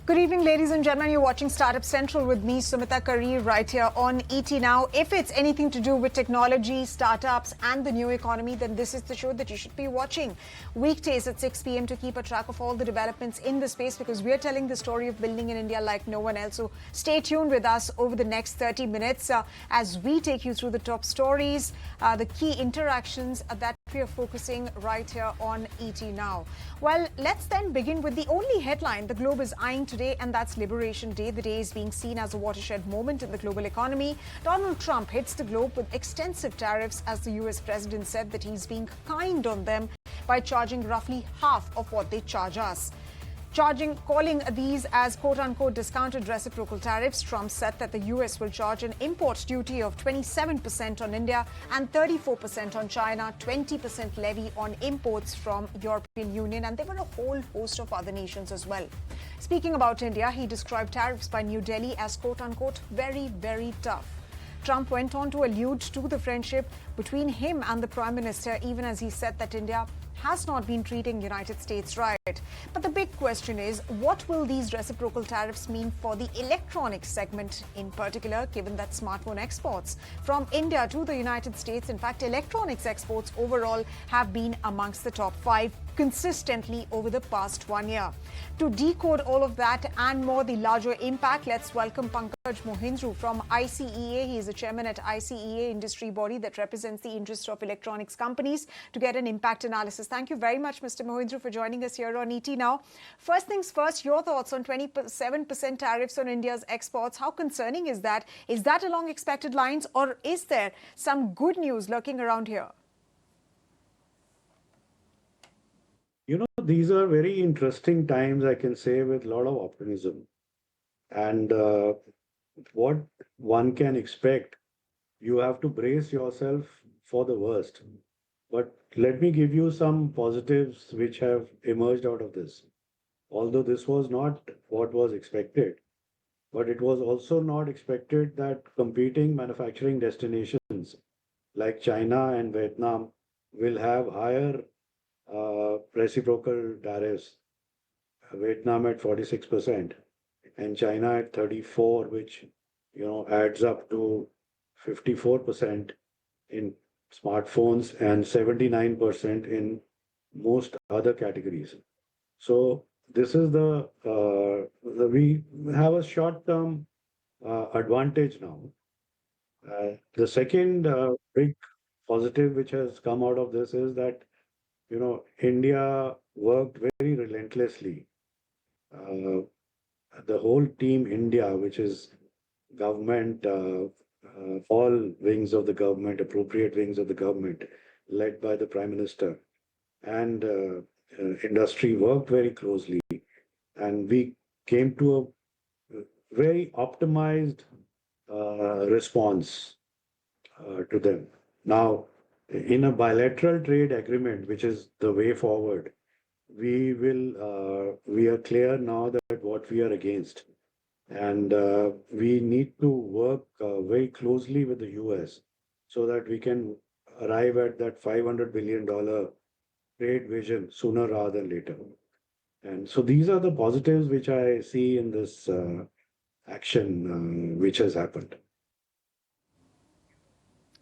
Good evening, ladies and gentlemen. You're watching Startup Central with me, Sumita Kareer, right here on ET Now. If it's anything to do with technology, startups, and the new economy, then this is the show that you should be watching. Weekdays at 6 p.m. to keep a track of all the developments in the space, because we're telling the story of building in India like no one else. So stay tuned with us over the next 30 minutes as we take you through the top stories, the key interactions that we are focusing right here on ET Now. Well, let's then begin with the only headline the globe is eyeing today, and that's Liberation Day. The day is being seen as a watershed moment in the global economy. Donald Trump hits the globe with extensive tariffs as the US president said that he's being kind on them by charging roughly half of what they charge us. Calling these as quote-unquote discounted reciprocal tariffs. Trump said that the US will charge an import duty of 27% on India and 34% on China, 20% levy on imports from European Union, and there were a whole host of other nations as well. Speaking about India, he described tariffs by New Delhi as quote-unquote very, very tough. Trump went on to allude to the friendship between him and the Prime Minister, even as he said that India has not been treating United States right. But the big question is, what will these reciprocal tariffs mean for the electronics segment in particular, given that smartphone exports from India to the United States, in fact, electronics exports overall have been amongst the top 5 consistently over the past 1 year. To decode all of that and more, the larger impact, let's welcome Pankaj Mohindroo from ICEA. He is the chairman at ICEA, industry body that represents the interests of electronics companies, to get an impact analysis. Thank you very much, Mr. Mohindroo, for joining us here on ET Now. First things first, your thoughts on 27% tariffs on India's exports. How concerning is that? Is that along expected lines, or is there some good news lurking around here? These are very interesting times, I can say, with a lot of optimism. And what one can expect, you have to brace yourself for the worst. But let me give you some positives which have emerged out of this. Although this was not what was expected, but it was also not expected that competing manufacturing destinations like China and Vietnam will have higher reciprocal tariffs. Vietnam at 46% and China at 34%, which adds up to 54% in smartphones and 79% in most other categories. So this is we have a short-term advantage now. The second big positive which has come out of this is that India worked very relentlessly. The whole team India, which is government, all wings of the government, appropriate wings of the government, led by the Prime Minister, and industry worked very closely. And we came to a very optimized response to them. Now, in a bilateral trade agreement, which is the way forward, we are clear now that what we are against, and we need to work very closely with the US so that we can arrive at that $500 billion trade vision sooner rather than later. And so these are the positives which I see in this action which has happened.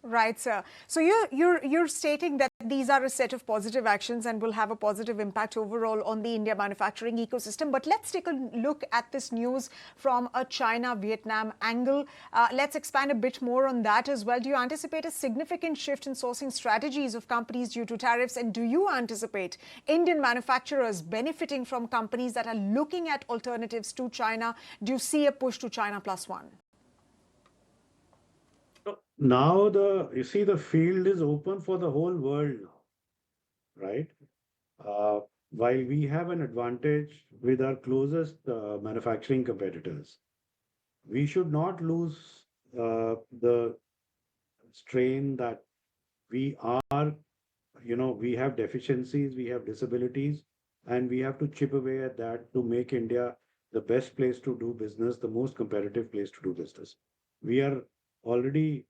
Right, sir. So you're stating that these are a set of positive actions and will have a positive impact overall on the India manufacturing ecosystem. But let's take a look at this news from a China-Vietnam angle. Let's expand a bit more on that as well. Do you anticipate a significant shift in sourcing strategies of companies due to tariffs? And do you anticipate Indian manufacturers benefiting from companies that are looking at alternatives to China? Do you see a push to China +1? Now you see the field is open for the whole world now, right? While we have an advantage with our closest manufacturing competitors, we should not lose the strain that we are, we have deficiencies, we have disabilities, and we have to chip away at that to make India the best place to do business, the most competitive place to do business. We are already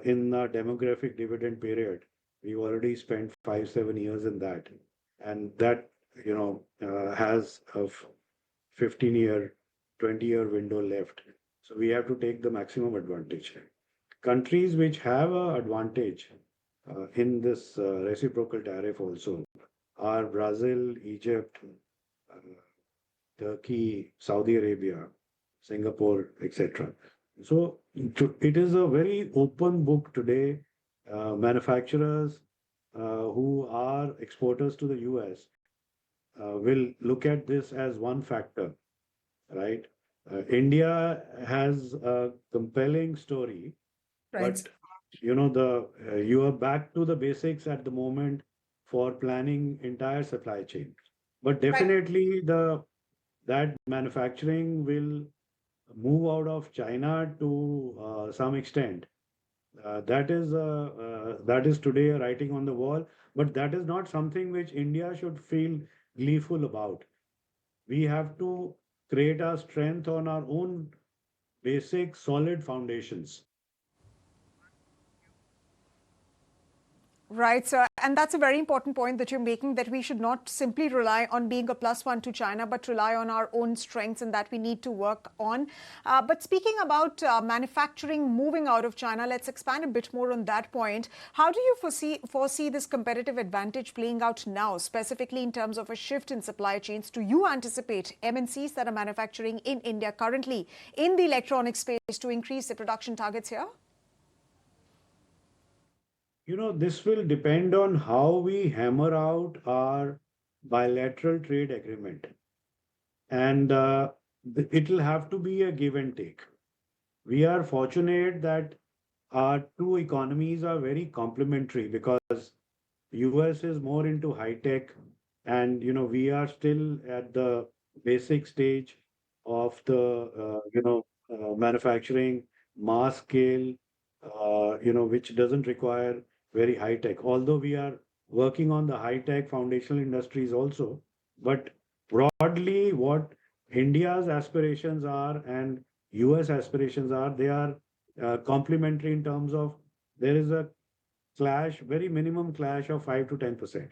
in a demographic dividend period. We've already spent 5-7 years in that, and that has a 15-year, 20-year window left. So we have to take the maximum advantage. Countries which have an advantage in this reciprocal tariff also are Brazil, Egypt, uh, Turkey, Saudi Arabia, Singapore, etc. So it is a very open book today. Manufacturers who are exporters to the US will look at this as one factor, right? India has a compelling story, Right. but you are back to the basics at the moment for planning entire supply chain. But Right. definitely that manufacturing will move out of China to some extent. That is today a writing on the wall, but that is not something which India should feel gleeful about. We have to create our strength on our own basic solid foundations. Right, sir. And that's a very important point that you're making, that we should not simply rely on being a plus one to China, but rely on our own strengths, and that we need to work on. But speaking about manufacturing moving out of China, let's expand a bit more on that point. How do you foresee this competitive advantage playing out now, specifically in terms of a shift in supply chains? Do you anticipate MNCs that are manufacturing in India currently in the electronic space to increase their production targets here? This will depend on how we hammer out our bilateral trade agreement. And it will have to be a give and take. We are fortunate that our two economies are very complementary because US is more into high tech, and we are still at the basic stage of the manufacturing mass scale, which doesn't require very high tech. Although we are working on the high tech foundational industries also, but broadly, what India's aspirations are and US aspirations are, they are complementary in terms of there is a clash, very minimum clash of 5 to 10%.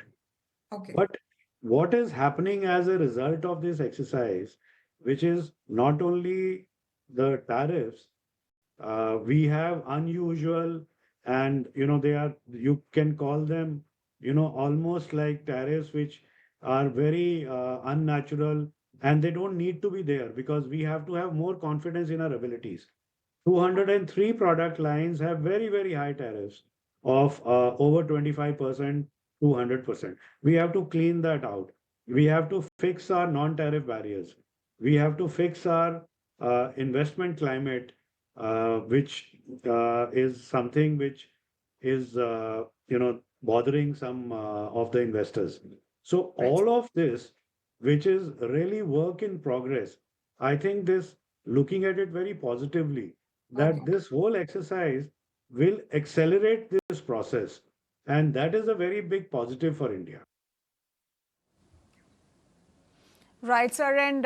Okay. But what is happening as a result of this exercise, which is not only the tariffs, we have unusual, and they are, you can call them, almost like tariffs which are very unnatural, and they don't need to be there because we have to have more confidence in our abilities. 203 product lines have very, very high tariffs of over 25% to 100%. We have to clean that out. We have to fix our non-tariff barriers. We have to fix our investment climate, which is something which is, bothering some of the investors. So Right. all of this, which is really work in progress, I think this, looking at it very positively, that Okay. this whole exercise will accelerate this process. And that is a very big positive for India. Right, sir. And,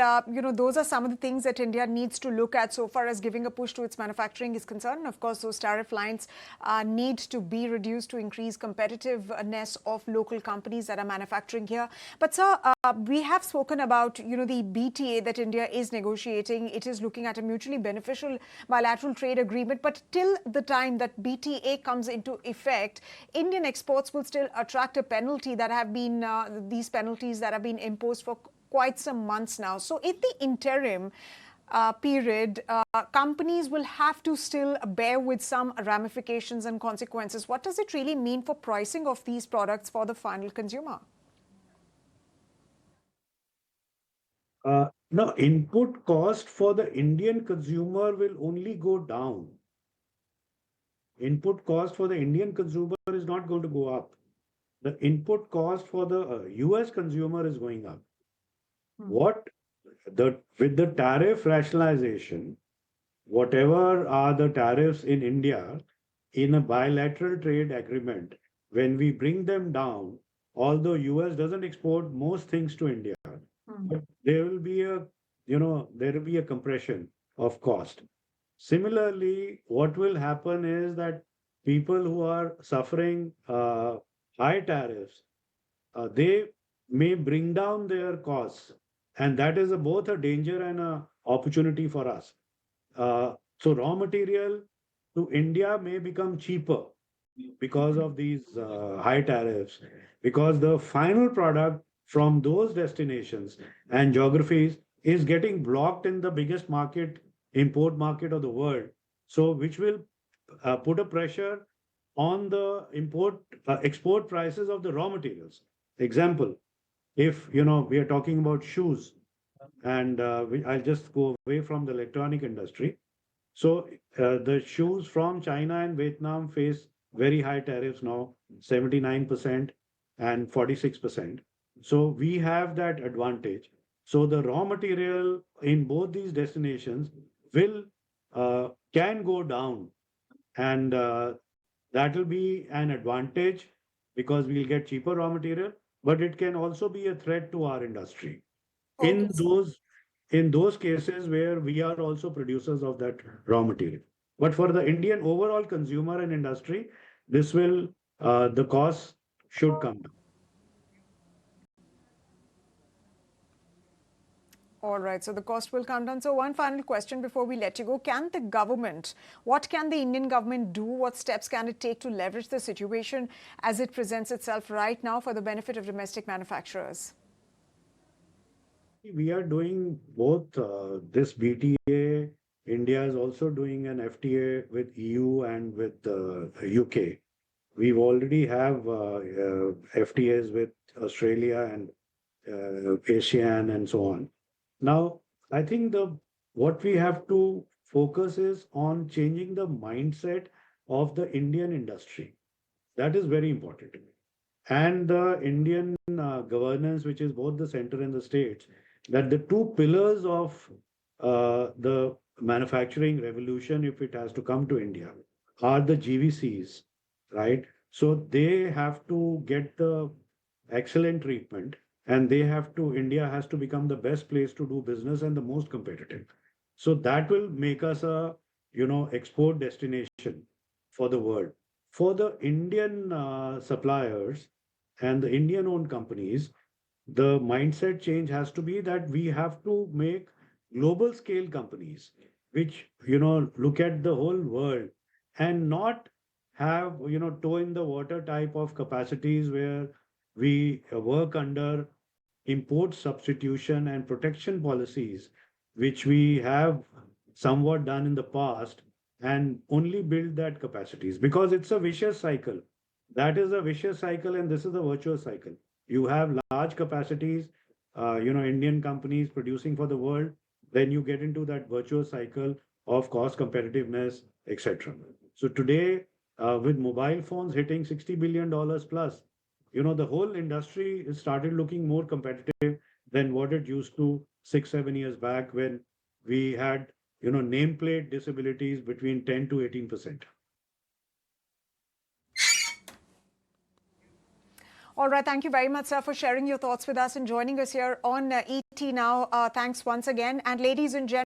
those are some of the things that India needs to look at so far as giving a push to its manufacturing is concerned. Of course, those tariff lines need to be reduced to increase competitiveness of local companies that are manufacturing here. But, sir, we have spoken about, the BTA that India is negotiating. It is looking at a mutually beneficial bilateral trade agreement. But till the time that BTA comes into effect, Indian exports will still attract a penalty that have been, these penalties that have been imposed for quite some months now. So in the interim period, companies will have to still bear with some ramifications and consequences. What does it really mean for pricing of these products for the final consumer? No, input cost for the Indian consumer will only go down. Input cost for the Indian consumer is not going to go up. The input cost for the US consumer is going up. What with the tariff rationalization, whatever are the tariffs in India in a bilateral trade agreement, when we bring them down, although US doesn't export most things to India, but there will be there will be a compression of cost. Similarly, what will happen is that people who are suffering high tariffs, they may bring down their costs And that is both a danger and a opportunity for us. So raw material to India may become cheaper because of these high tariffs, because the final product from those destinations and geographies is getting blocked in the biggest market, import market of the world. So which will put a pressure on the export prices of the raw materials. Example, if we are talking about shoes, and I'll just go away from the electronic industry. So the shoes from China and Vietnam face very high tariffs now, 79% and 46%. So we have that advantage. So the raw material in both these destinations will can go down, and that will be an advantage because we'll get cheaper raw material, but it can also be a threat to our industry Okay. in those cases where we are also producers of that raw material. But for the Indian overall consumer and industry, this will the cost should come down. All right, so the cost will come down. So one final question before we let you go. What can the Indian government do? What steps can it take to leverage the situation as it presents itself right now for the benefit of domestic manufacturers? We are doing both this BTA. India is also doing an FTA with EU and with UK. We've already have FTAs with Australia and ASEAN and so on. Now, I think what we have to focus is on changing the mindset of the Indian industry. That is very important. And the Indian governance, which is both the center and the states, that the two pillars of the manufacturing revolution, if it has to come to India, are the GVCs, right? So they have to get the excellent treatment, and India has to become the best place to do business and the most competitive. So that will make us a, export destination for the world. For the Indian suppliers and the Indian owned companies, the mindset change has to be that we have to make global scale companies which look at the whole world and not have toe in the water type of capacities where we work under import substitution and protection policies, which we have somewhat done in the past, and only build that capacities because it's a vicious cycle. That is a vicious cycle, and this is a virtuous cycle. You have large capacities, Indian companies producing for the world, then you get into that virtuous cycle of cost competitiveness, etc. So today, with mobile phones hitting $60 billion plus, the whole industry has started looking more competitive than what it used to 6, 7 years back when we had, nameplate disabilities between 10 to 18%. All right, thank you very much, sir, for sharing your thoughts with us and joining us here on ET Now. Thanks once again. And ladies and gentlemen,